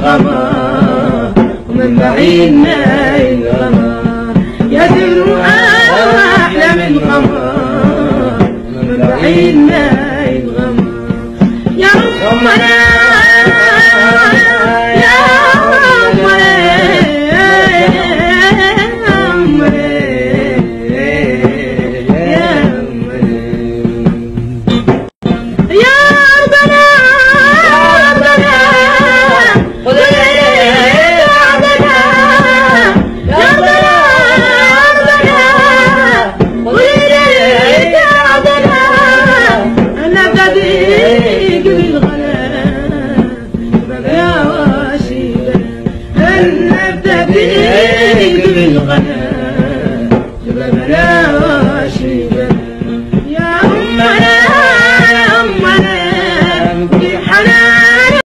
الغمار ومن بعيد نايل الغمار يا دلو أحلى من الغمار ومن بعيد نايل الغمار يا أمنا بالغنى